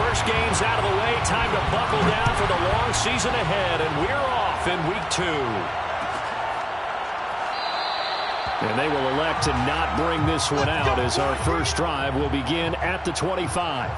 first game's out of the way. Time to buckle down for the long season ahead, and we're off in week 2. And they will elect to not bring this one out as our first drive will begin at the 25.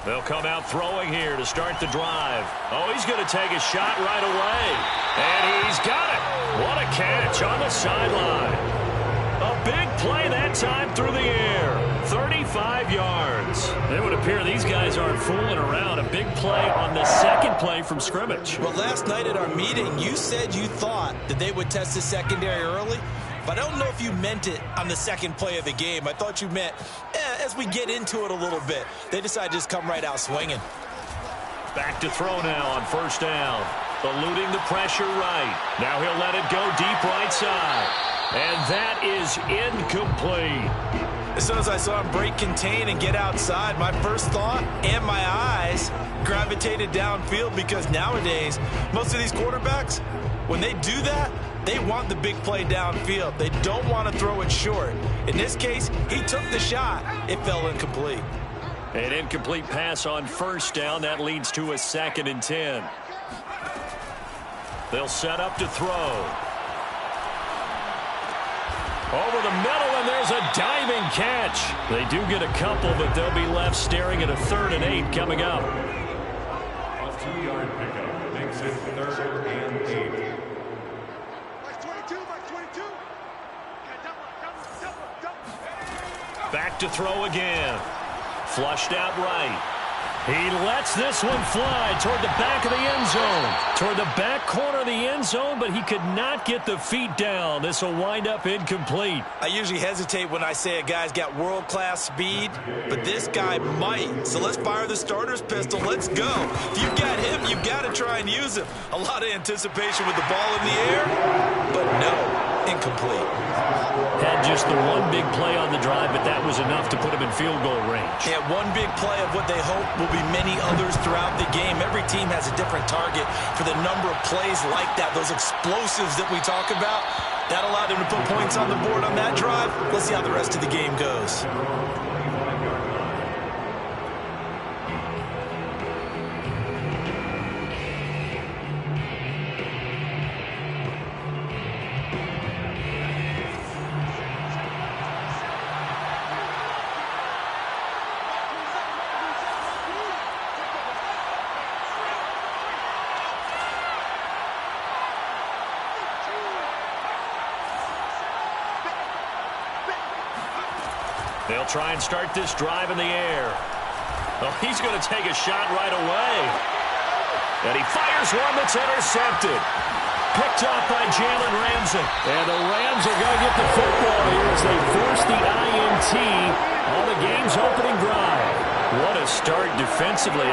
They'll come out throwing here to start the drive. Oh, he's going to take a shot right away. And he's got it. What a catch on the sideline. A big play that time through the air. 35 yards. It would appear these guys aren't fooling around. A big play on the second play from scrimmage. Well, last night at our meeting, you said you thought that they would test the secondary early. But I don't know if you meant it on the second play of the game. I thought you meant as we get into it a little bit. They decided to just come right out swinging. Back to throw now on first down. Eluding the pressure right. Now he'll let it go deep right side. And that is incomplete. As soon as I saw him break contain and get outside, my first thought and my eyes gravitated downfield, because nowadays, most of these quarterbacks, when they do that, they want the big play downfield. They don't want to throw it short. In this case, he took the shot. It fell incomplete. An incomplete pass on first down. That leads to a 2nd and 10. They'll set up to throw. Over the middle, and there's a diving catch. They do get a couple, but they'll be left staring at a 3rd and 8 coming up. A 2-yard pickup makes it 3rd and 8. Back to throw again. Flushed out right. He lets this one fly toward the back of the end zone. Toward the back corner of the end zone, but he could not get the feet down. This will wind up incomplete. I usually hesitate when I say a guy's got world-class speed, but this guy might. So let's fire the starter's pistol. Let's go. If you've got him, you've got to try and use him. A lot of anticipation with the ball in the air, but no, incomplete. Had just the one big play on the drive, but that was enough to put him in field goal range. Yeah, one big play of what they hope will be many others throughout the game. Every team has a different target for the number of plays like that, those explosives that we talk about. That allowed them to put points on the board on that drive. Let's see how the rest of the game goes. They'll try and start this drive in the air. Oh, he's going to take a shot right away. And he fires one that's intercepted. Picked off by Jalen Ramsey. And the Rams are going to get the football here as they force the INT on the game's opening drive. What a start defensively.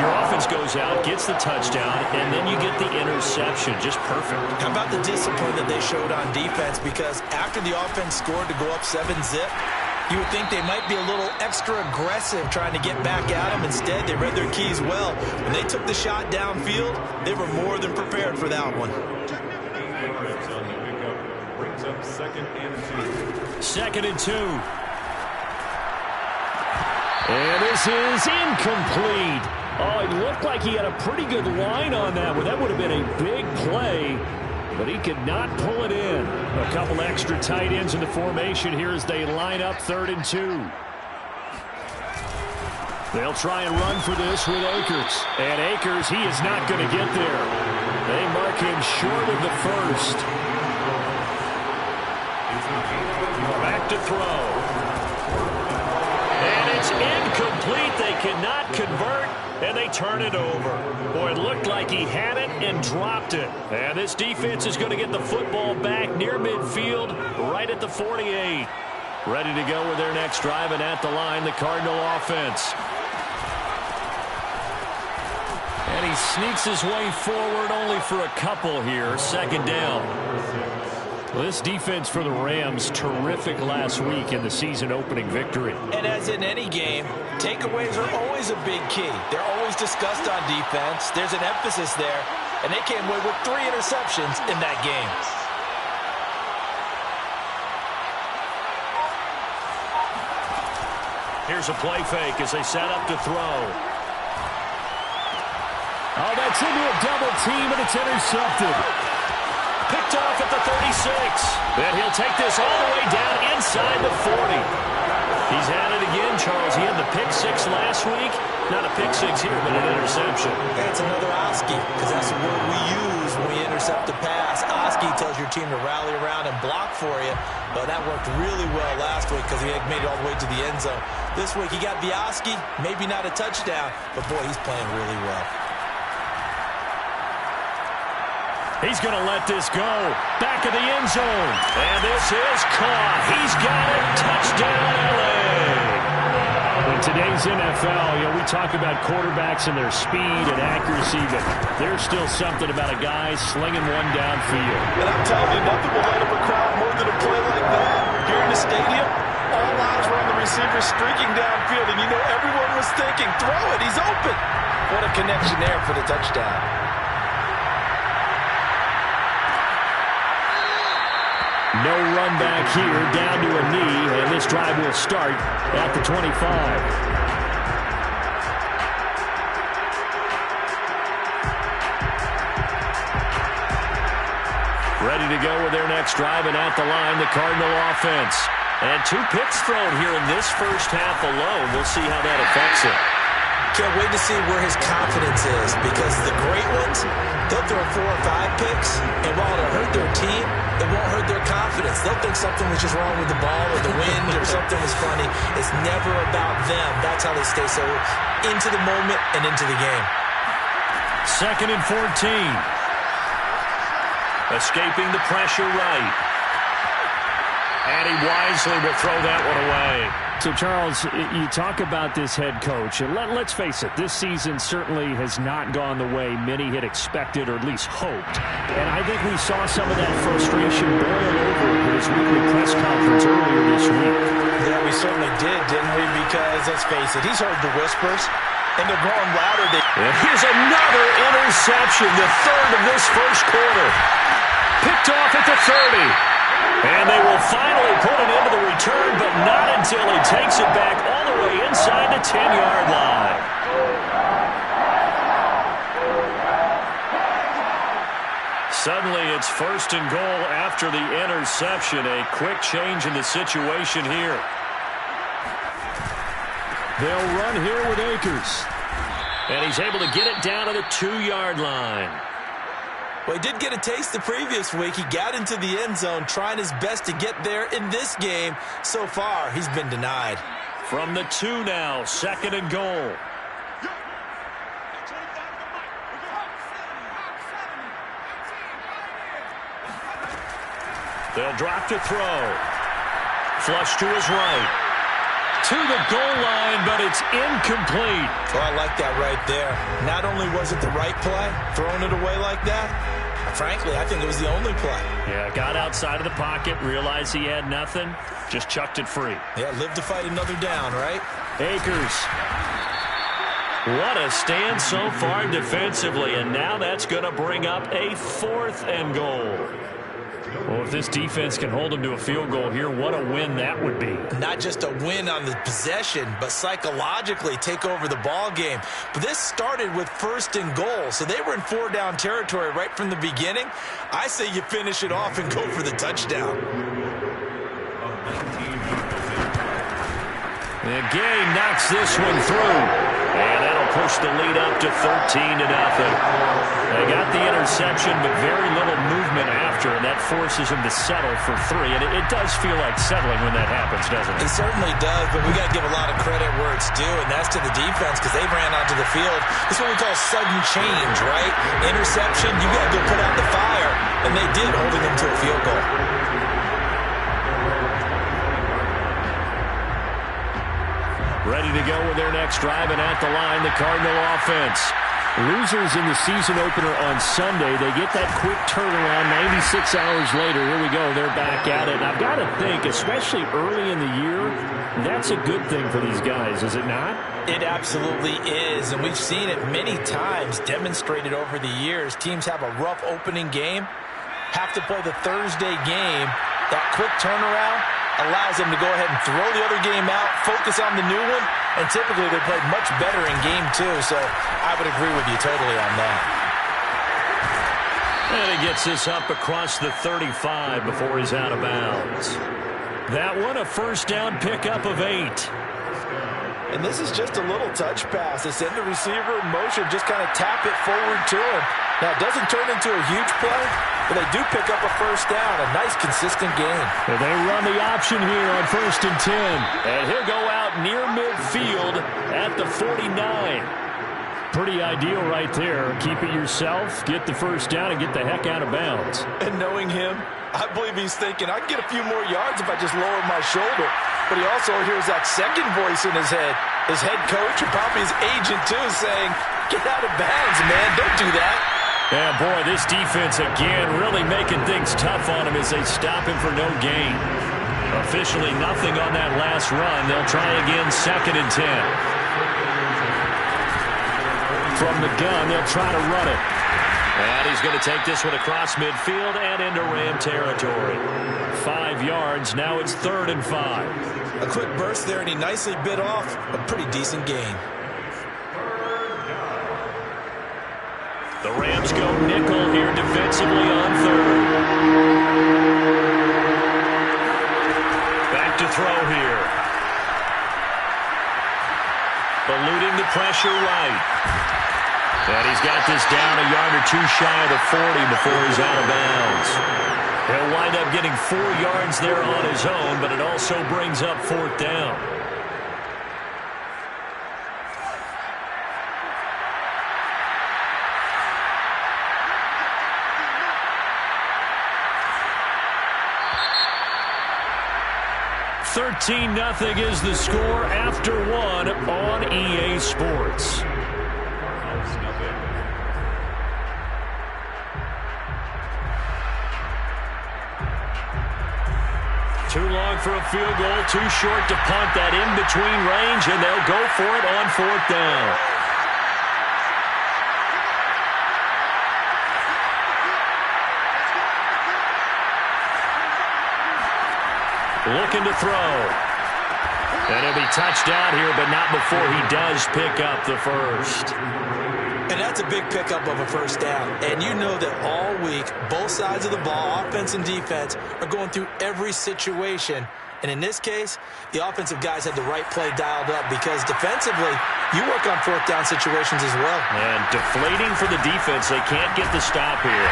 Your offense goes out, gets the touchdown, and then you get the interception. Just perfect. How about the discipline that they showed on defense? Because after the offense scored to go up 7-zip, you would think they might be a little extra aggressive trying to get back at them. Instead, they read their keys well. When they took the shot downfield, they were more than prepared for that one. On the pickup brings up 2nd and 2. 2nd and 2. And this is incomplete. Oh, it looked like he had a pretty good line on that one. That would have been a big play, but he could not pull it in. A couple extra tight ends in the formation here as they line up 3rd and 2. They'll try and run for this with Akers. And Akers, he is not going to get there. They mark him short of the first. Back to throw. And it's incomplete. They cannot convert, and they turn it over. Boy, it looked like he had it and dropped it. And this defense is going to get the football back near midfield, right at the 48. Ready to go with their next drive, and at the line, the Cardinal offense. And And he sneaks his way forward only for a couple here. Second down. Well, this defense for the Rams, terrific last week in the season-opening victory. And as in any game, takeaways are always a big key. They're always discussed on defense. There's an emphasis there, and they came away with 3 interceptions in that game. Here's a play fake as they set up to throw. Oh, that's into a double team, and it's intercepted. Picked off at the 36. And he'll take this all the way down inside the 40. He's had it again, Charles. He had the pick 6 last week. Not a pick 6 here, but an interception. That's another Oski, because that's the word we use when we intercept a pass. Oski tells your team to rally around and block for you. But that worked really well last week because he had made it all the way to the end zone. This week he got the Oski, maybe not a touchdown, but boy, he's playing really well. He's going to let this go. Back of the end zone. And this is caught. He's got it. Touchdown, LA. In today's NFL, we talk about quarterbacks and their speed and accuracy, but there's still something about a guy slinging one downfield. And I'm telling you, nothing will light up a crowd more than a play like that. Here in the stadium, all eyes were on the receiver streaking downfield, and you know everyone was thinking, throw it, he's open. What a connection there for the touchdown. No run back here, down to a knee, and this drive will start at the 25. Ready to go with their next drive, and at the line, the Cardinal offense. And 2 picks thrown here in this first half alone. We'll see how that affects it. Can't wait to see where his confidence is, because the great ones, they'll throw 4 or 5 picks, and while it'll hurt their team, it won't hurt their confidence. They'll think something was just wrong with the ball or the wind or something was funny. It's never about them. That's how they stay so into the moment and into the game. 2nd and 14. Escaping the pressure right. And he wisely will throw that one away. So, Charles, you talk about this head coach, and let's face it, this season certainly has not gone the way many had expected or at least hoped. And I think we saw some of that frustration boil over at his weekly press conference earlier this week. Yeah, we certainly did, didn't we? Because, let's face it, he's heard the whispers, and they're growing louder. And here's another interception, the 3rd of this first quarter. Picked off at the 30. And they will finally put an end to the return, but not until he takes it back all the way inside the 10-yard line. Suddenly it's 1st and goal after the interception. A quick change in the situation here. They'll run here with Akers. And he's able to get it down to the 2-yard line. Well, he did get a taste the previous week. He got into the end zone trying his best to get there in this game. So far, he's been denied. From the 2 now, 2nd and goal. They'll drop to throw. Flush to his right. To the goal line, but it's incomplete. Well, I like that right there. Not only was it the right play, throwing it away like that, frankly, I think it was the only play. Yeah, got outside of the pocket, realized he had nothing, just chucked it free. Yeah, live to fight another down, right? Akers. What a stand so far defensively, and now that's going to bring up a 4th and goal. Well, if this defense can hold them to a field goal here, what a win that would be. Not just a win on the possession, but psychologically take over the ball game. But this started with 1st and goal, so they were in 4-down territory right from the beginning. I say you finish it off and go for the touchdown. And Gay knocks this one through. And that'll push the lead up to 13-0. They got the interception, but very little movement after, and that forces him to settle for 3. And it does feel like settling when that happens, doesn't it? It certainly does, but we got to give a lot of credit where it's due, and that's to the defense because they ran onto the field. This is what we call sudden change, right? Interception, you got to go put out the fire, and they did, holding them to a field goal. Ready to go with their next drive, and at the line, the Cardinal offense. Losers in the season opener on Sunday. They get that quick turnaround 96 hours later. Here we go. They're back at it. And I've got to think, especially early in the year, that's a good thing for these guys, is it not? It absolutely is, and we've seen it many times demonstrated over the years. Teams have a rough opening game, have to play the Thursday game. That quick turnaround allows them to go ahead and throw the other game out, focus on the new one, and typically they play much better in game 2, so I would agree with you totally on that. And he gets this up across the 35 before he's out of bounds. That one, a first down pickup of 8. And this is just a little touch pass. They send the receiver in motion, just kind of tap it forward to him. Now, it doesn't turn into a huge play, but they do pick up a first down. A nice, consistent gain. Well, they run the option here on 1st and 10. And he'll go out near midfield at the 49. Pretty ideal right there. Keep it yourself, get the first down, and get the heck out of bounds. And knowing him, I believe he's thinking, I can get a few more yards if I just lower my shoulder. But he also hears that second voice in his head. His head coach and probably his agent, too, saying, get out of bounds, man. Don't do that. Yeah, boy, this defense, again, really making things tough on him as they stop him for no gain. Officially nothing on that last run. They'll try again, 2nd and 10. From the gun, they'll try to run it. And he's going to take this one across midfield and into Ram territory. 5 yards. Now it's 3rd and 5. A quick burst there, and he nicely bit off a pretty decent gain. The Rams go nickel here defensively on 3rd. Back to throw here. Eluding the pressure right. And he's got this down a yard or 2 shy of the 40 before he's out of bounds. He'll wind up getting 4 yards there on his own, but it also brings up 4th down. $13-0 is the score after 1 on EA Sports. Too long for a field goal, too short to punt that in between range, and they'll go for it on 4th down. Looking to throw. And he'll be touched out here, but not before he does pick up the first. And that's a big pickup of a first down. And you know that all week, both sides of the ball, offense and defense, are going through every situation. And in this case, the offensive guys had the right play dialed up because defensively, you work on 4th down situations as well. And deflating for the defense. They can't get the stop here.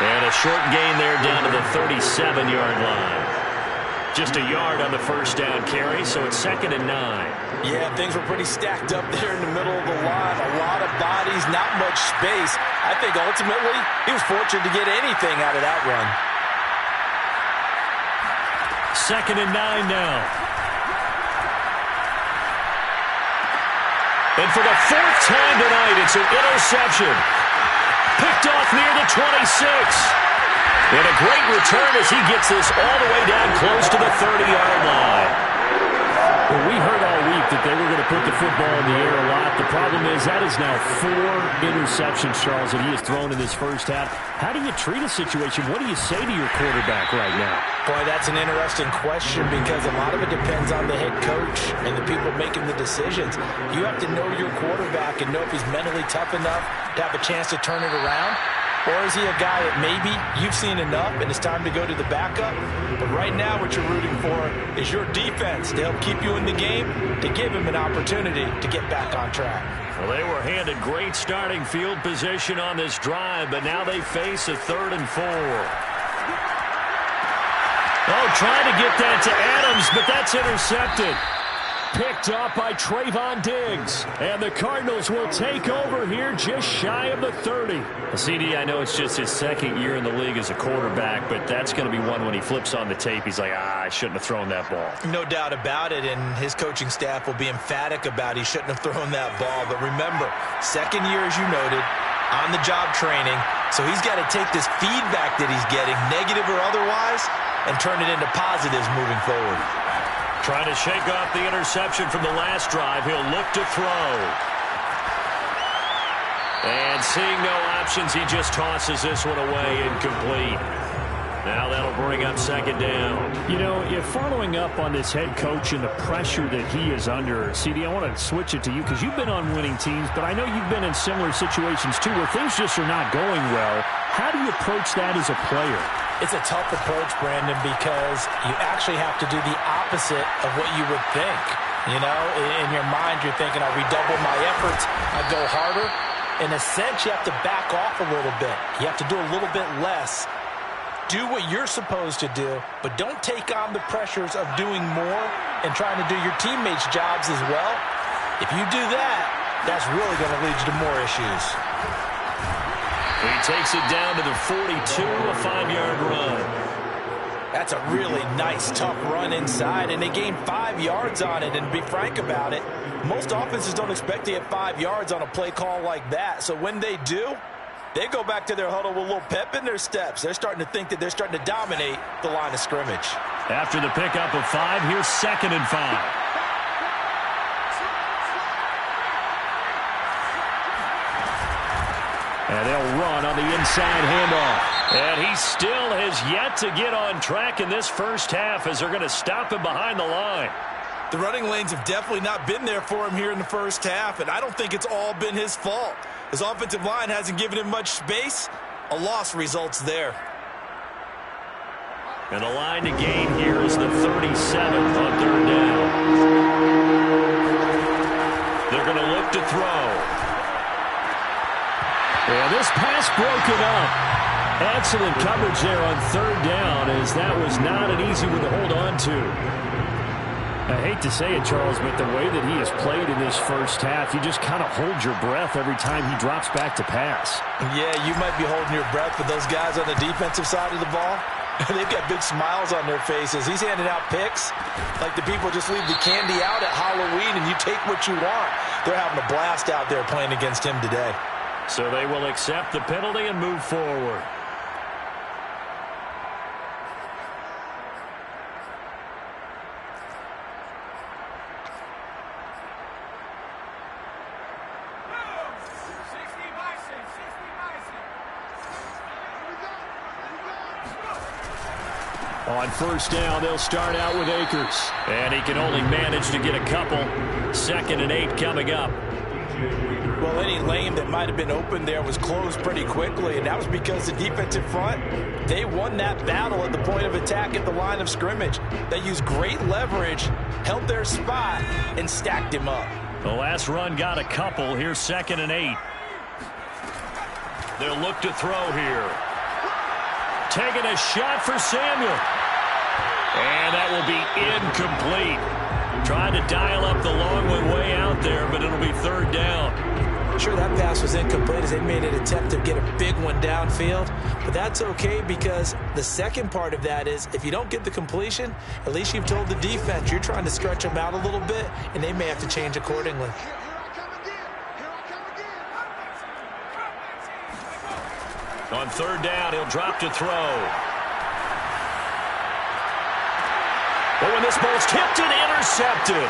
And a short gain there down to the 37-yard line. Just a yard on the first down carry, so it's 2nd and 9. Yeah, things were pretty stacked up there in the middle of the line. A lot of bodies, not much space. I think ultimately he was fortunate to get anything out of that run. 2nd and 9 now. And for the 4th time tonight, it's an interception. Picked off near the 26. And a great return as he gets this all the way down close to the 30-yard line. Well, we heard all week that they were going to put the football in the air a lot. The problem is that is now 4 interceptions, Charles, that he has thrown in this first half. How do you treat a situation? What do you say to your quarterback right now? Boy, that's an interesting question because a lot of it depends on the head coach and the people making the decisions. You have to know your quarterback and know if he's mentally tough enough to have a chance to turn it around. Or is he a guy that maybe you've seen enough and it's time to go to the backup? But right now what you're rooting for is your defense to help keep you in the game, to give him an opportunity to get back on track. Well, they were handed great starting field position on this drive, but now they face a 3rd and 4. Oh, trying to get that to Adams, but that's intercepted. Picked up by Trayvon Diggs. And the Cardinals will take over here just shy of the 30. CD, I know it's just his second year in the league as a quarterback, but that's going to be one when he flips on the tape. He's like, I shouldn't have thrown that ball. No doubt about it, and his coaching staff will be emphatic about he shouldn't have thrown that ball. But remember, second year, as you noted, on-the-job training, so he's got to take this feedback that he's getting, negative or otherwise, and turn it into positives moving forward. Trying to shake off the interception from the last drive. He'll look to throw. And seeing no options, he just tosses this one away, incomplete. Now that'll bring up second down. You know, if following up on this head coach and the pressure that he is under, CD, I want to switch it to you because you've been on winning teams, but I know you've been in similar situations too where things just are not going well. How do you approach that as a player? It's a tough approach, Brandon, because you actually have to do the opposite of what you would think. You know, in your mind, you're thinking, I redouble my efforts, I go harder. In a sense, you have to back off a little bit. You have to do a little bit less. Do what you're supposed to do, but don't take on the pressures of doing more and trying to do your teammates' jobs as well. If you do that, that's really going to lead you to more issues. He takes it down to the 42, a 5-yard run. That's a really nice, tough run inside, and they gained 5 yards on it. And to be frank about it, most offenses don't expect to get 5 yards on a play call like that. So when they do, they go back to their huddle with a little pep in their steps. They're starting to think that they're starting to dominate the line of scrimmage. After the pickup of 5, here's 2nd and 5. And they'll run on the inside handoff. And he still has yet to get on track in this first half as they're going to stop him behind the line. The running lanes have definitely not been there for him here in the first half, and I don't think it's all been his fault. His offensive line hasn't given him much space. A loss results there. And the line to gain here is the 37th on 3rd down. They're going to look to throw. And this pass broken up. Excellent coverage there on 3rd down, as that was not an easy one to hold on to. I hate to say it, Charles, but the way that he has played in this first half, you just kind of hold your breath every time he drops back to pass. Yeah, you might be holding your breath, but those guys on the defensive side of the ball, they've got big smiles on their faces. He's handing out picks like the people just leave the candy out at Halloween and you take what you want. They're having a blast out there playing against him today. So they will accept the penalty and move forward. On 1st down, they'll start out with Akers. And he can only manage to get a couple. 2nd and 8 coming up. Well, any lane that might have been open there was closed pretty quickly, and that was because the defensive front, they won that battle at the point of attack at the line of scrimmage. They used great leverage, held their spot, and stacked him up. The last run got a couple. Here's 2nd and 8. They'll look to throw here. Taking a shot for Samuel. And that will be incomplete. Trying to dial up the long one way out there, but it'll be 3rd down. Sure, that pass was incomplete as they made an attempt to get a big one downfield. But that's okay because the second part of that is if you don't get the completion, at least you've told the defense you're trying to stretch them out a little bit, and they may have to change accordingly. On 3rd down, he'll drop to throw. But when this ball's tipped and intercepted.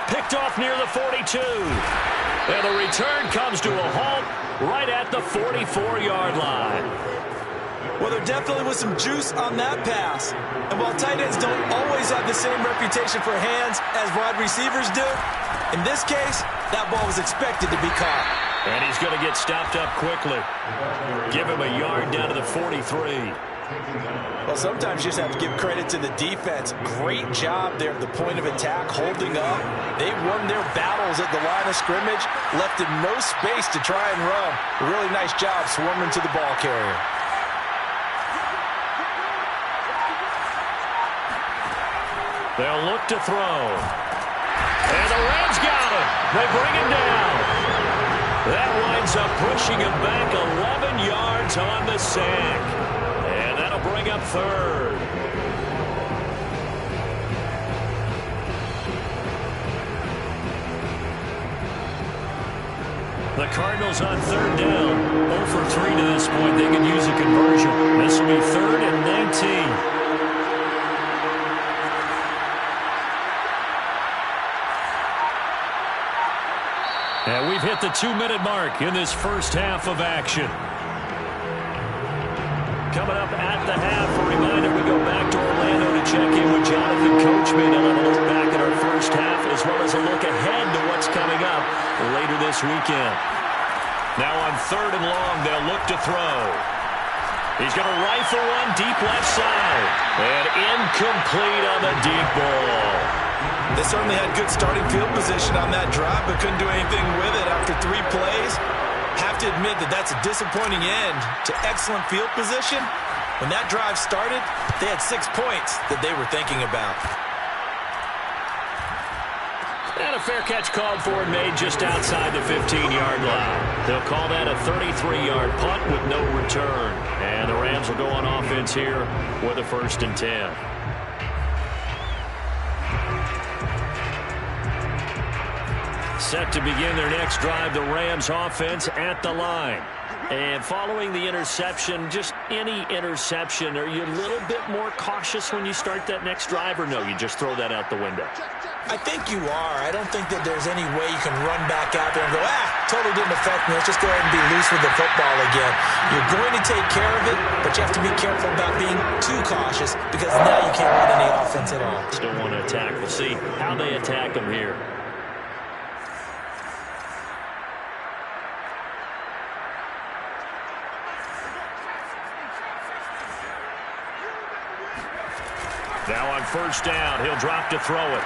Picked off near the 42. And the return comes to a halt right at the 44-yard line. Well, there definitely was some juice on that pass. And while tight ends don't always have the same reputation for hands as wide receivers do, in this case, that ball was expected to be caught. And he's going to get stopped up quickly. Give him a yard down to the 43. Well, sometimes you just have to give credit to the defense. Great job there at the point of attack, holding up. They won their battles at the line of scrimmage, left him no space to try and run. A really nice job swarming to the ball carrier. They'll look to throw. And the Rams got him. They bring him down. That winds up pushing him back 11 yards on the sack. And that'll bring up third. The Cardinals on third down. 0 for 3 to this point. They can use a conversion. This will be 3rd and 19. And we've hit the 2-minute mark in this first half of action. Coming up at the half, a reminder, we go back to Orlando to check in with Jonathan Coachman and a look back at our first half, as well as a look ahead to what's coming up later this weekend. Now on 3rd and long, they'll look to throw. He's going to rifle one deep left side. And incomplete on the deep ball. They certainly had good starting field position on that drive, but couldn't do anything with it after 3 plays. Have to admit that that's a disappointing end to excellent field position. When that drive started, they had 6 points that they were thinking about. And a fair catch called for and made just outside the 15-yard line. They'll call that a 33-yard punt with no return. And the Rams will go on offense here with a 1st and 10. Set to begin their next drive, the Rams offense at the line. And following the interception, just any interception, are you a little bit more cautious when you start that next drive, or no, you just throw that out the window? I think you are. I don't think that there's any way you can run back out there and go, totally didn't affect me. Let's just go ahead and be loose with the football again. You're going to take care of it, but you have to be careful about being too cautious because now you can't run any offense at all. Still want to attack. We'll see how they attack them here. Now on 1st down, he'll drop to throw it.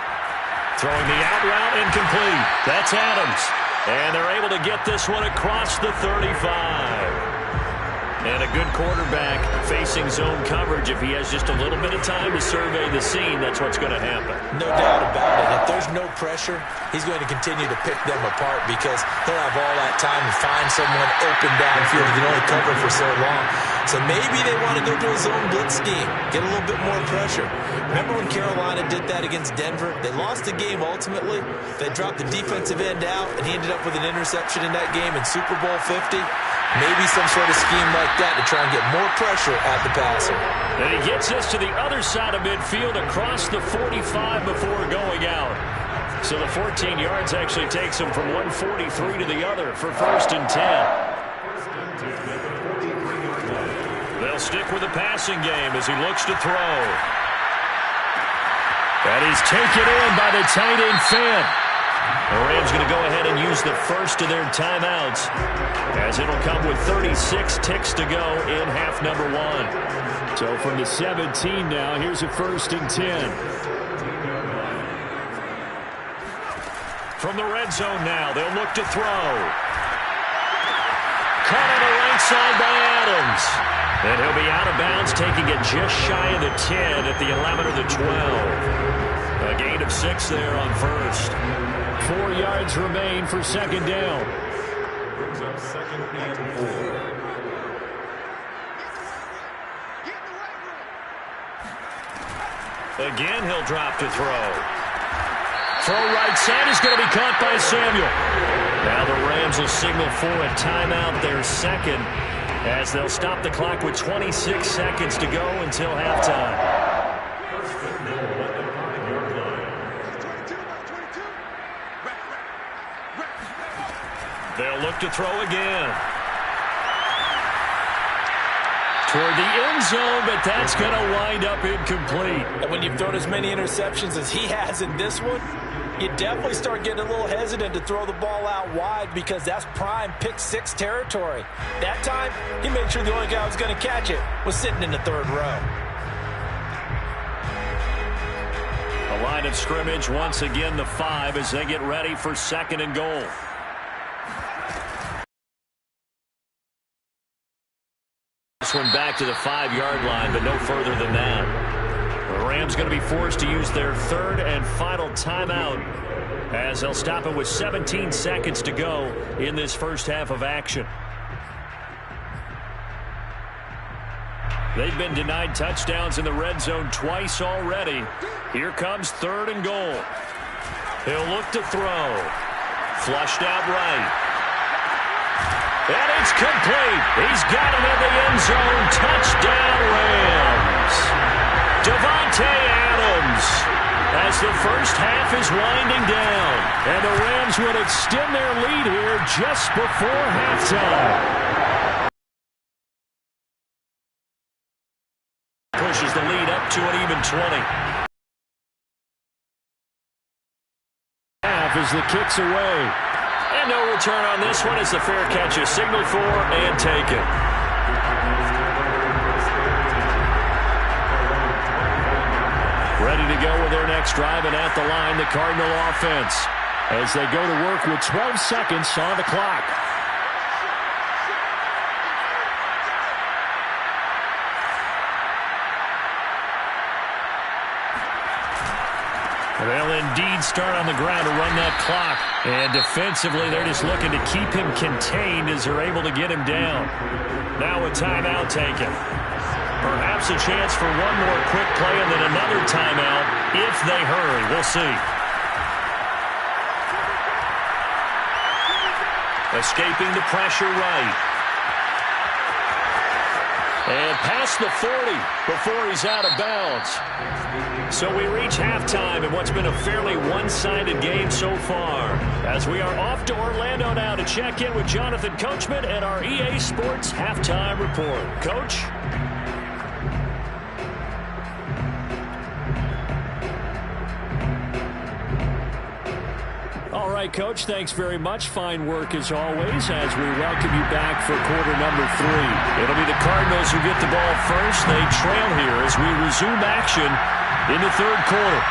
Throwing the out route, incomplete. That's Adams. And they're able to get this one across the 35. And a good quarterback facing zone coverage. If he has just a little bit of time to survey the scene, that's what's going to happen. No doubt about it. If there's no pressure, he's going to continue to pick them apart because he'll have all that time to find someone open downfield. He can only cover for so long. So maybe they want to go to a zone blitz scheme, get a little bit more pressure. Remember when Carolina did that against Denver? They lost the game ultimately. They dropped the defensive end out, and he ended up with an interception in that game in Super Bowl 50. Maybe some sort of scheme like that to try and get more pressure at the passer. And he gets this to the other side of midfield across the 45 before going out. So the 14 yards actually takes him from 143 to the other for 1st and 10. They'll stick with the passing game as he looks to throw. And he's taken in by the tight end Fant. The Rams going to go ahead and use the first of their timeouts as it'll come with 36 ticks to go in half number 1. So from the 17 now, here's a 1st and 10. From the red zone now, they'll look to throw. Caught on the right side by Adams. And he'll be out of bounds, taking it just shy of the 10 at the 11 or the 12. A gain of 6 there on 1st. 4 yards remain for 2nd down. Brings up 2nd and 4. Again, he'll drop to throw. Throw right side is going to be caught by Samuel. Now the Rams will signal for a timeout, their 2nd, as they'll stop the clock with 26 seconds to go until halftime. They'll look to throw again. Toward the end zone, but that's going to wind up incomplete. And when you've thrown as many interceptions as he has in this one, you definitely start getting a little hesitant to throw the ball out wide because that's prime pick 6 territory. That time, he made sure the only guy who was going to catch it was sitting in the 3rd row. A line of scrimmage, once again the 5 as they get ready for 2nd and goal. This one back to the 5-yard line, but no further than that. The Rams going to be forced to use their third and final timeout as they'll stop it with 17 seconds to go in this first half of action. They've been denied touchdowns in the red zone twice already. Here comes 3rd and goal. He'll look to throw. Flushed out right. And it's complete. He's got him in the end zone. Touchdown, Rams. Davante Adams as the first half is winding down. And the Rams would extend their lead here just before halftime. Pushes the lead up to an even 20. Half as the kick's away. And no return on this one as the fair catch is signaled for and taken. Ready to go with their next drive, and at the line, the Cardinal offense as they go to work with 12 seconds on the clock. They'll indeed start on the ground to run that clock. And defensively, they're just looking to keep him contained as they're able to get him down. Now a timeout taken. Perhaps a chance for one more quick play and then another timeout if they hurry. We'll see. Escaping the pressure right. And past the 40 before he's out of bounds. So we reach halftime in what's been a fairly one-sided game so far. As we are off to Orlando now to check in with Jonathan Coachman and our EA Sports Halftime Report. Coach? All right, Coach, thanks very much. Fine work as always as we welcome you back for quarter number 3. It'll be the Cardinals who get the ball first. They trail here as we resume action in the 3rd quarter.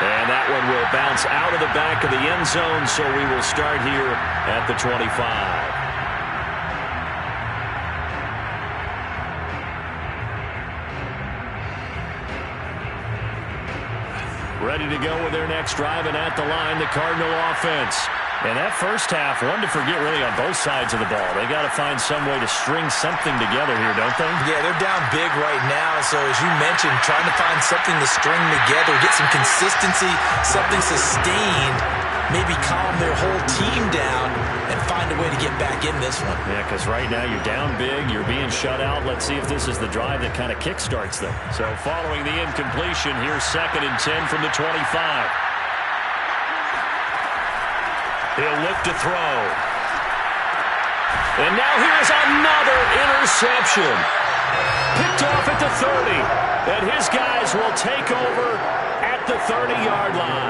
And that one will bounce out of the back of the end zone, so we will start here at the 25. Ready to go with their next drive, and at the line, the Cardinal offense. And that first half, one to forget really on both sides of the ball. They got to find some way to string something together here, don't they? Yeah, they're down big right now. So as you mentioned, trying to find something to string together, get some consistency, something sustained, maybe calm their whole team down and find a way to get back in this one. Yeah, because right now you're down big, you're being shut out. Let's see if this is the drive that kind of kickstarts them. So following the incompletion, here's 2nd and 10 from the 25. He'll look to throw. And now here's another interception. Picked off at the 30. And his guys will take over at the 30-yard line.